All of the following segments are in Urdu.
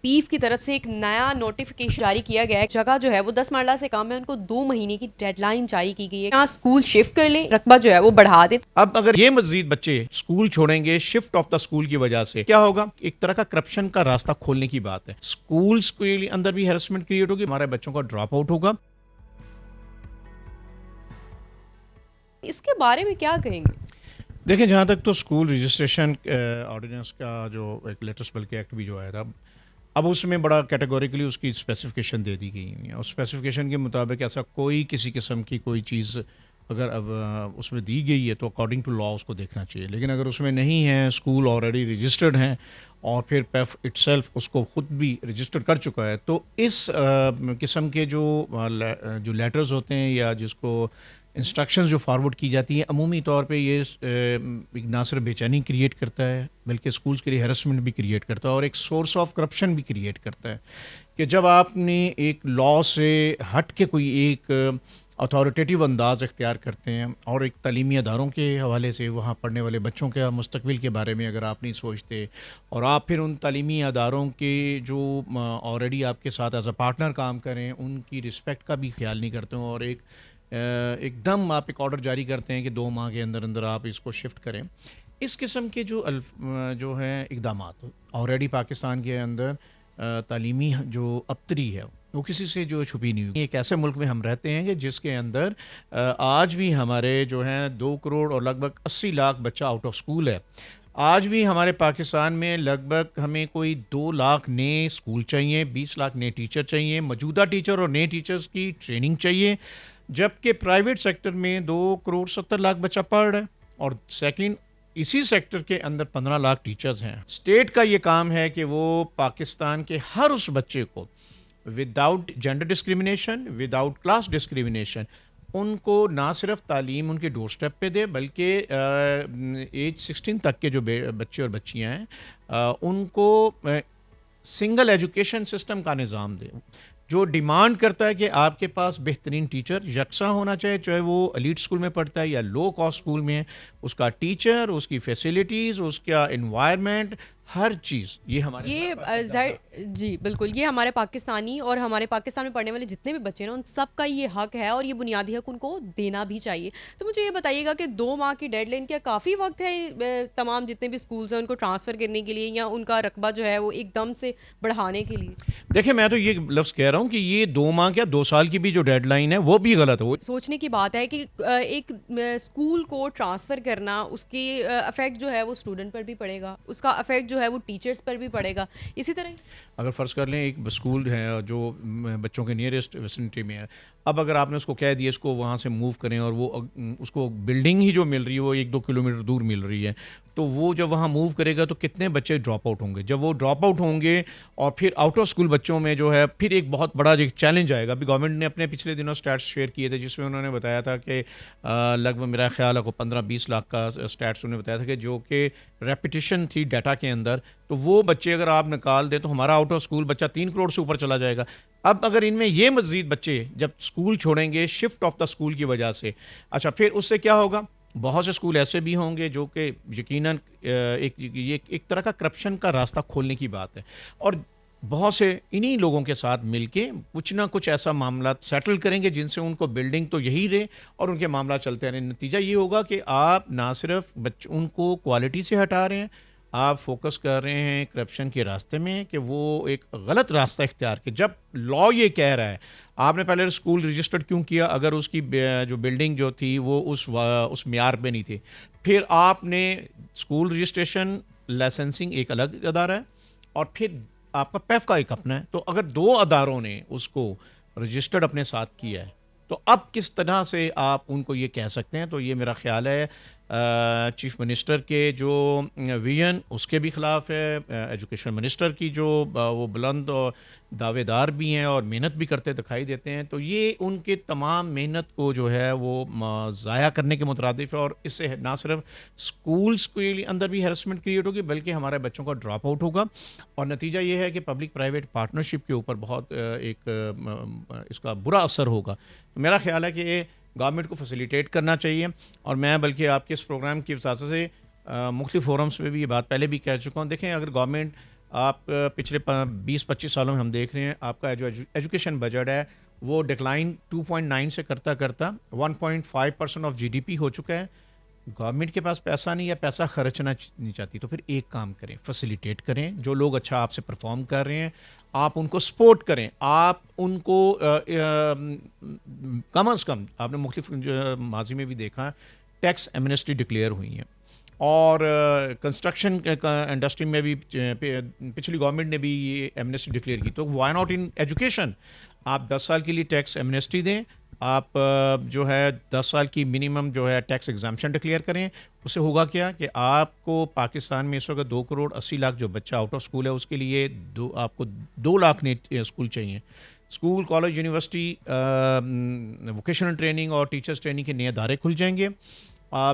پیف کی طرف سے ایک نیا نوٹیفیکیشن جاری کیا گیا ہے. جگہ جو ہے وہ 10 مرلہ سے کم ہے, ان کو 2 مہینے کی ڈیڈ لائن جاری کی گئی ہے. یہاں اسکول شفٹ کر لیں, رقبہ جو ہے وہ بڑھا دیں. اب اگر یہ مزید بچے اسکول چھوڑیں گے شفٹ آف دا اسکول کی وجہ سے, کیا ہوگا؟ ایک طرح کا کرپشن کا راستہ کھولنے کی بات ہے. اسکولز کے اندر بھی ہیرسمنٹ کریٹ ہوگی, ہمارے بچوں کا ڈراپ آؤٹ ہوگا. اس کے بارے میں کیا کہیں گے؟ دیکھیں, جہاں تک تو اسکول رجسٹریشن آرڈیننس کا جو ایک لیٹسٹ بلکہ ایکٹ بھی جو آیا تھا, اب اس میں بڑا کیٹیگوریکلی اس کی اسپیسیفکیشن دے دی گئی ہے, اور اسپیسیفکیشن کے مطابق ایسا کوئی کسی قسم کی کوئی چیز اگر اب اس میں دی گئی ہے تو اکارڈنگ ٹو لا اس کو دیکھنا چاہیے. لیکن اگر اس میں نہیں ہے, اسکول آلریڈی رجسٹرڈ ہیں اور پھر پیف اٹ سیلف اس کو خود بھی رجسٹر کر چکا ہے, تو اس قسم کے جو لیٹرز ہوتے ہیں یا جس کو انسٹرکشنز جو فارورڈ کی جاتی ہیں, عمومی طور پہ یہ نہ صرف بے چینی کریٹ کرتا ہے بلکہ اسکولز کے لیے ہیرسمنٹ بھی کریٹ کرتا ہے اور ایک سورس آف کرپشن بھی کریٹ کرتا ہے. کہ جب آپ نے ایک لا سے ہٹ کے کوئی ایک اتھارٹیٹیو انداز اختیار کرتے ہیں اور ایک تعلیمی اداروں کے حوالے سے وہاں پڑھنے والے بچوں کے مستقبل کے بارے میں اگر آپ نہیں سوچتے, اور آپ پھر ان تعلیمی اداروں کے جو آلریڈی آپ کے ساتھ ایز اے پارٹنر کام کریں ان کی رسپیکٹ کا بھی خیال نہیں کرتے ہوں, اور ایک دم آپ ایک آرڈر جاری کرتے ہیں کہ 2 ماہ کے اندر اندر آپ اس کو شفٹ کریں. اس قسم کے جو ہیں اقدامات آلریڈی پاکستان کے اندر تعلیمی جو ابتری ہے وہ کسی سے جو چھپی نہیں ہوئی. ایک ایسے ملک میں ہم رہتے ہیں کہ جس کے اندر آج بھی ہمارے جو ہیں 2 کروڑ اور لگ بھگ 80 لاکھ بچہ آؤٹ آف اسکول ہے. آج بھی ہمارے پاکستان میں لگ بھگ ہمیں کوئی 2 لاکھ نئے اسکول چاہیے, 20 لاکھ نئے ٹیچر چاہیے, موجودہ ٹیچر اور نئے ٹیچرز کی ٹریننگ چاہیے, جبکہ پرائیویٹ سیکٹر میں 2 کروڑ 70 لاکھ بچہ پڑھ رہا ہے, اور سیکنڈ اسی سیکٹر کے اندر 15 لاکھ ٹیچرز ہیں. اسٹیٹ کا یہ کام ہے کہ وہ پاکستان کے ہر اس بچے کو without gender discrimination, without class discrimination, ان کو نہ صرف تعلیم ان کے ڈور سٹیپ پہ دے بلکہ ایج 16 تک کے جو بچے اور بچیاں ہیں ان کو سنگل ایجوکیشن سسٹم کا نظام دے جو ڈیمانڈ کرتا ہے کہ آپ کے پاس بہترین ٹیچر یکساں ہونا چاہیے, چاہے وہ ایلیٹ اسکول میں پڑھتا ہے یا لو کاسٹ اسکول میں, اس کا ٹیچر, اس کی فیسلٹیز, اس کا انوائرمنٹ, ہر چیز یہ ہمارے جی بالکل, یہ ہمارے پاکستانی اور ہمارے پاکستان میں پڑھنے والے جتنے بھی بچے ہیں ان سب کا یہ حق ہے, اور یہ بنیادی حق ان کو دینا بھی چاہیے. تو مجھے یہ بتائیے گا کہ 2 ماہ کی ڈیڈ لائن کیا کافی وقت ہے تمام جتنے بھی اسکولز ہیں ان کو ٹرانسفر کرنے کے لیے, یا ان کا رقبہ جو ہے وہ ایک دم سے بڑھانے کے لیے؟ دیکھیں, میں تو یہ لفظ کہہ رہا ہوں کہ یہ 2 ماہ کیا 2 سال کی بھی جو ڈیڈ لائن ہے وہ بھی غلط ہے. سوچنے کی بات ہے کہ ایک اسکول کو ٹرانسفر کرنا, اس کی افیکٹ جو ہے وہ اسٹوڈنٹ پر بھی پڑے گا, اس کا افیکٹ جو ہے وہ ٹیچرز پر بھی پڑے گا. اسی طرح اگر فرض کر لیں ایک اسکول ہے جو بچوں کے نیئرسٹ ویسنٹی میں ہے, اب اگر آپ نے اس کو کہہ دیا اس کو وہاں سے موو کریں, اور وہ اس کو بلڈنگ ہی جو مل رہی ہے وہ 1-2 کلومیٹر دور مل رہی ہے, تو وہ جب وہاں موو کرے گا تو کتنے بچے ڈراپ آؤٹ ہوں گے. جب وہ ڈراپ آؤٹ ہوں گے اور پھر آؤٹ آف اسکول بچوں میں جو ہے پھر ایک بہت بڑا ایک چیلنج آئے گا. ابھی گورنمنٹ نے اپنے پچھلے دنوں اسٹیٹس شیئر کیے تھے جس میں انہوں نے بتایا تھا کہ لگ بھگ میرا خیال ہے کو 15-20 لاکھ کا اسٹیٹس انہوں نے بتایا تھا کہ جو کہ ریپیٹیشن تھی ڈیٹا کے اندر, تو وہ بچے اگر آپ نکال دیں تو ہمارا آؤٹ آف اسکول بچہ 3 کروڑ سے اوپر چلا جائے گا. اب اگر ان میں یہ مزید بچے جب اسکول چھوڑیں گے شفٹ آف دا اسکول کی وجہ سے, اچھا پھر اس سے کیا ہوگا؟ بہت سے اسکول ایسے بھی ہوں گے جو کہ یقیناً ایک طرح کا کرپشن کا راستہ کھولنے کی بات ہے, اور بہت سے انہی لوگوں کے ساتھ مل کے کچھ نہ کچھ ایسا معاملات سیٹل کریں گے جن سے ان کو بلڈنگ تو یہی رہے اور ان کے معاملات چلتے رہیں. نتیجہ یہ ہوگا کہ آپ نہ صرف ان کو کوالٹی سے ہٹا رہے ہیں, آپ فوکس کر رہے ہیں کرپشن کے راستے میں, کہ وہ ایک غلط راستہ اختیار کہ جب لا یہ کہہ رہا ہے آپ نے پہلے اسکول رجسٹرڈ کیوں کیا اگر اس کی جو بلڈنگ جو تھی وہ اس معیار پہ نہیں تھی. پھر آپ نے اسکول رجسٹریشن لائسنسنگ ایک الگ ادارہ ہے اور پھر آپ کا پیف کا ایک اپنا ہے, تو اگر 2 اداروں نے اس کو رجسٹرڈ اپنے ساتھ کیا ہے تو اب کس طرح سے آپ ان کو یہ کہہ سکتے ہیں؟ تو یہ میرا خیال ہے چیف منسٹر کے جو ویژن اس کے بھی خلاف ہے, ایجوکیشن منسٹر کی جو وہ بلند اور دعوے دار بھی ہیں اور محنت بھی کرتے دکھائی دیتے ہیں, تو یہ ان کے تمام محنت کو جو ہے وہ ضائع کرنے کے مترادف ہے, اور اس سے نہ صرف اسکولس کے اندر بھی ہیرسمنٹ کریٹ ہوگی بلکہ ہمارے بچوں کا ڈراپ آؤٹ ہوگا, اور نتیجہ یہ ہے کہ پبلک پرائیویٹ پارٹنرشپ کے اوپر بہت ایک اس کا برا اثر ہوگا. میرا خیال ہے کہ گورنمنٹ کو فیسیلیٹیٹ کرنا چاہیے, اور میں بلکہ آپ کے اس پروگرام کی وجہ سے مختلف فورمز پہ بھی یہ بات پہلے بھی کہہ چکا ہوں. دیکھیں, اگر گورنمنٹ آپ پچھلے 20-25 سالوں میں ہم دیکھ رہے ہیں آپ کا جو ایجوکیشن بجٹ ہے وہ ڈکلائن 2.9 سے کرتا کرتا 1.5% آف GDP ہو چکا ہے. گورنمنٹ کے پاس پیسہ نہیں ہے, پیسہ خرچنا نہیں چاہتی, تو پھر ایک کام کریں, فیسیلیٹیٹ کریں. جو لوگ اچھا آپ سے پرفارم کر رہے ہیں آپ ان کو سپورٹ کریں, آپ ان کو کم از کم, آپ نے مختلف ماضی میں بھی دیکھا ٹیکس ایمنسٹی ڈکلیئر ہوئی ہیں, اور کنسٹرکشن انڈسٹری میں بھی پچھلی گورنمنٹ نے بھی یہ ایمنسٹی ڈکلیئر کی. تو وائی ناٹ ان ایجوکیشن, آپ 10 سال کے لیے ٹیکس ایمنسٹی دیں, آپ جو ہے 10 سال کی منیمم جو ہے ٹیکس ایگزامپشن ڈکلیئر کریں. اس سے ہوگا کیا کہ آپ کو پاکستان میں اس وقت 2.80 کروڑ جو بچہ آؤٹ آف اسکول ہے اس کے لیے آپ کو 2 لاکھ نئے اسکول چاہیے. School, college, university, vocational training اور ٹیچرس ٹریننگ کے نئے ادارے کھل جائیں گے.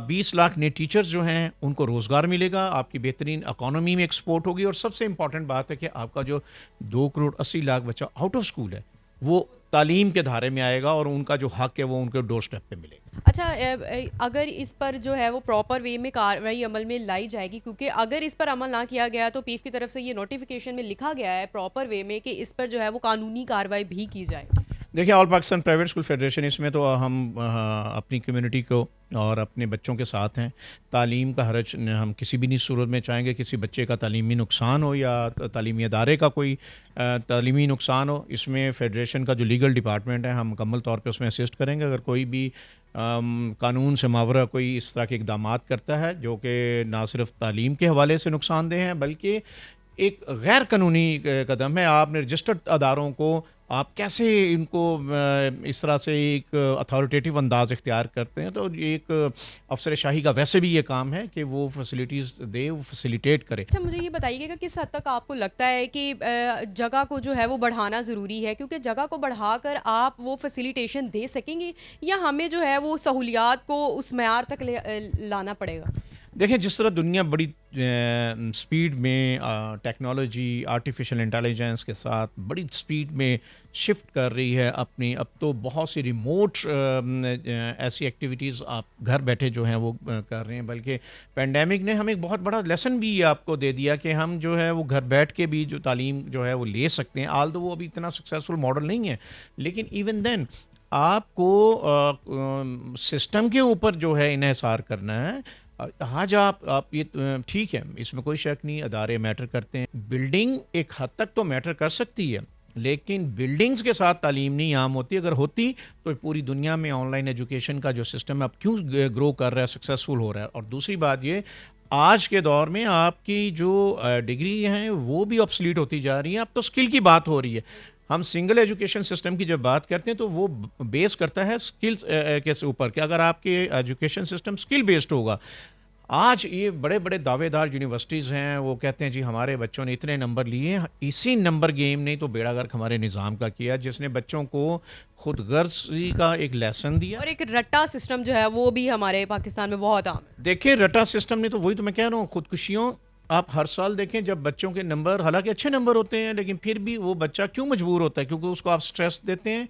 20 لاکھ نئے ٹیچرز جو ہیں ان کو روزگار ملے گا, آپ کی بہترین اکانومی میں ایکسپورٹ ہوگی. اور سب سے امپورٹنٹ بات ہے کہ آپ کا جو 2.80 کروڑ بچہ آؤٹ آف اسکول ہے وہ تعلیم کے دھارے میں آئے گا, اور ان کا جو حق ہے وہ ان کے ڈور اسٹیپ پہ ملے گا. اچھا, اگر اس پر جو ہے وہ پراپر وے میں کارروائی عمل میں لائی جائے گی, کیونکہ اگر اس پر عمل نہ کیا گیا تو پیف کی طرف سے یہ نوٹیفیکیشن میں لکھا گیا ہے پراپر وے میں کہ اس پر جو ہے وہ قانونی کارروائی بھی کی جائے. دیکھیں, آل پاکستان پرائیویٹ اسکول فیڈریشن, اس میں تو ہم اپنی کمیونٹی کو اور اپنے بچوں کے ساتھ ہیں. تعلیم کا حرج ہم کسی بھی نہیں صورت میں چاہیں گے کسی بچے کا تعلیمی نقصان ہو یا تعلیمی ادارے کا کوئی تعلیمی نقصان ہو. اس میں فیڈریشن کا جو لیگل ڈپارٹمنٹ ہے ہم مکمل طور پہ اس میں اسسٹ کریں گے. اگر کوئی بھی قانون سے ماورا کوئی اس طرح کے اقدامات کرتا ہے جو کہ نہ صرف تعلیم کے حوالے سے نقصان دہ ہیں بلکہ ایک غیر قانونی قدم ہے, آپ نے رجسٹرڈ اداروں کو آپ کیسے ان کو اس طرح سے ایک اتھارٹیٹیو انداز اختیار کرتے ہیں, تو ایک افسر شاہی کا ویسے بھی یہ کام ہے کہ وہ فیسلٹیز دے, وہ فیسیلیٹیٹ کرے. اچھا, مجھے یہ بتائیے گا کس حد تک آپ کو لگتا ہے کہ جگہ کو جو ہے وہ بڑھانا ضروری ہے, کیونکہ جگہ کو بڑھا کر آپ وہ فیسیلیٹیشن دے سکیں گے, یا ہمیں جو ہے وہ سہولیات کو اس معیار تک لانا پڑے گا؟ دیکھیں, جس طرح دنیا بڑی سپیڈ میں ٹیکنالوجی, آرٹیفیشل انٹیلیجنس کے ساتھ بڑی سپیڈ میں شفٹ کر رہی ہے اپنی, اب تو بہت سی ریموٹ ایسی ایکٹیویٹیز آپ گھر بیٹھے جو ہیں وہ کر رہے ہیں. بلکہ پینڈیمک نے ہمیں ایک بہت بڑا لیسن بھی آپ کو دے دیا کہ ہم جو ہے وہ گھر بیٹھ کے بھی جو تعلیم جو ہے وہ لے سکتے ہیں. آل تو وہ ابھی اتنا سکسیزفل ماڈل نہیں ہے, لیکن ایون دین آپ کو سسٹم کے اوپر جو ہے انحصار کرنا ہے. آج آپ یہ ٹھیک ہے, اس میں کوئی شک نہیں, ادارے میٹر کرتے ہیں, بلڈنگ ایک حد تک تو میٹر کر سکتی ہے, لیکن بلڈنگز کے ساتھ تعلیم نہیں عام ہوتی. اگر ہوتی تو پوری دنیا میں آن لائن ایجوکیشن کا جو سسٹم ہے اب کیوں گرو کر رہا ہے, سکسیزفل ہو رہا ہے. اور دوسری بات یہ, آج کے دور میں آپ کی جو ڈگری ہیں وہ بھی آبسلیٹ ہوتی جا رہی ہیں. اب تو اسکل کی بات ہو رہی ہے. ہم سنگل ایجوکیشن سسٹم کی جب بات کرتے ہیں تو وہ بیس کرتا ہے اسکلز کے اوپر, کہ اگر آپ کے ایجوکیشن سسٹم اسکل بیسڈ ہوگا. آج یہ بڑے بڑے دعوے دار یونیورسٹیز ہیں, وہ کہتے ہیں جی ہمارے بچوں نے اتنے نمبر لیے. اسی نمبر گیم نے تو بیڑا غرق ہمارے نظام کا کیا, جس نے بچوں کو خود غرضی کا ایک لیسن دیا. اور ایک رٹا سسٹم جو ہے وہ بھی ہمارے پاکستان میں بہت عام ہے. دیکھیں, رٹا سسٹم نے تو, وہی تو میں کہہ رہا ہوں, خودکشیوں آپ ہر سال دیکھیں جب بچوں کے نمبر حالانکہ اچھے نمبر ہوتے ہیں, لیکن پھر بھی وہ بچہ کیوں مجبور ہوتا ہے, کیونکہ اس کو آپ سٹریس دیتے ہیں,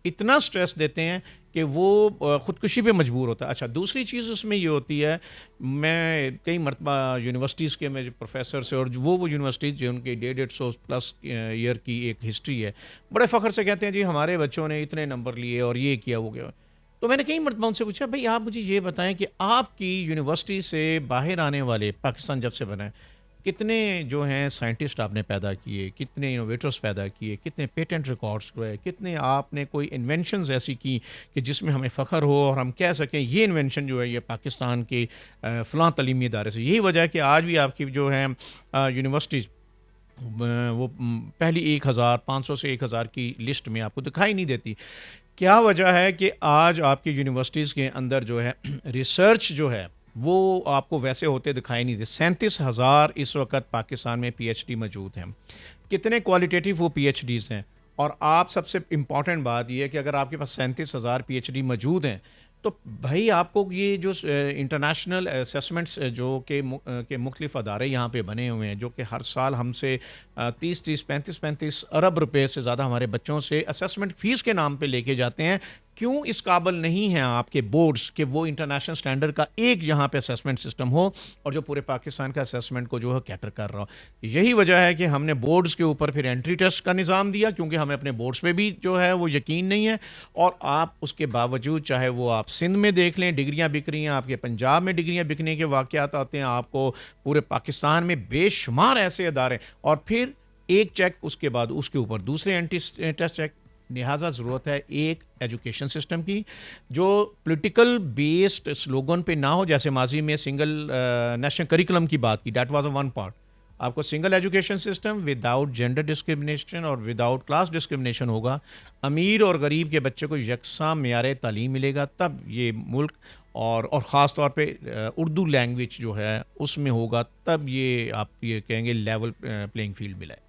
اتنا سٹریس دیتے ہیں کہ وہ خودکشی پہ مجبور ہوتا ہے. اچھا, دوسری چیز اس میں یہ ہوتی ہے, میں کئی مرتبہ یونیورسٹیز کے میں پروفیسر سے, اور وہ یونیورسٹیز جو ان کی 150+ ایئر کی ایک ہسٹری ہے, بڑے فخر سے کہتے ہیں جی ہمارے بچوں نے اتنے نمبر لیے اور یہ کیا وہ کیا. تو میں نے کئی مرتبہ ان سے پوچھا, بھائی آپ مجھے یہ بتائیں کہ آپ کی یونیورسٹی سے باہر آنے والے, پاکستان جب سے بنا ہے, کتنے جو ہیں سائنٹسٹ آپ نے پیدا کیے, کتنے انوویٹرز پیدا کیے, کتنے پیٹنٹ ریکارڈز ہوئے, کتنے آپ نے کوئی انوینشنز ایسی کی کہ جس میں ہمیں فخر ہو اور ہم کہہ سکیں یہ انوینشن جو ہے یہ پاکستان کے فلاں تعلیمی ادارے سے. یہی وجہ ہے کہ آج بھی آپ کی جو ہے یونیورسٹیز وہ پہلی 1500 سے 1000 کی لسٹ میں آپ کو دکھائی نہیں دیتی. کیا وجہ ہے کہ آج آپ کی یونیورسٹیز کے اندر جو ہے ریسرچ جو ہے وہ آپ کو ویسے ہوتے دکھائی نہیں دیتے. 37,000 اس وقت پاکستان میں PhD موجود ہیں. کتنے کوالٹیٹیو وہ PhDs ہیں, اور آپ سب سے امپورٹنٹ بات یہ ہے کہ اگر آپ کے پاس 37,000 PhD موجود ہیں تو بھائی آپ کو یہ جو انٹرنیشنل اسیسمنٹس جو کہ مختلف ادارے یہاں پہ بنے ہوئے ہیں, جو کہ ہر سال ہم سے 35 ارب روپے سے زیادہ ہمارے بچوں سے اسیسمنٹ فیس کے نام پہ لے کے جاتے ہیں, کیوں اس قابل نہیں ہیں آپ کے بورڈز کہ وہ انٹرنیشنل سٹینڈرڈ کا ایک یہاں پہ اسیسمنٹ سسٹم ہو اور جو پورے پاکستان کا اسیسمنٹ کو جو ہے کیٹر کر رہا ہو. یہی وجہ ہے کہ ہم نے بورڈز کے اوپر پھر انٹری ٹیسٹ کا نظام دیا, کیونکہ ہمیں اپنے بورڈز پہ بھی جو ہے وہ یقین نہیں ہے. اور آپ اس کے باوجود چاہے وہ آپ سندھ میں دیکھ لیں ڈگریاں بک رہی ہیں, آپ کے پنجاب میں ڈگریاں بکنے کے واقعات آتے ہیں, آپ کو پورے پاکستان میں بے شمار ایسے ادارے, اور پھر ایک چیک اس کے بعد اس کے اوپر دوسرے اینٹی ٹیسٹ چیک. لہٰذا ضرورت ہے ایک ایجوکیشن سسٹم کی جو پولیٹیکل بیسڈ سلوگن پہ نہ ہو, جیسے ماضی میں سنگل نیشنل کریکولم کی بات کی, that was a one part. آپ کو single education system without gender discrimination اور وداؤٹ کلاس ڈسکرمنیشن ہوگا, امیر اور غریب کے بچے کو یکساں معیار تعلیم ملے گا, تب یہ ملک اور خاص طور پہ اردو لینگویج جو ہے اس میں ہوگا, تب یہ آپ یہ کہیں گے لیول پلینگ فیلڈ ملا ہے.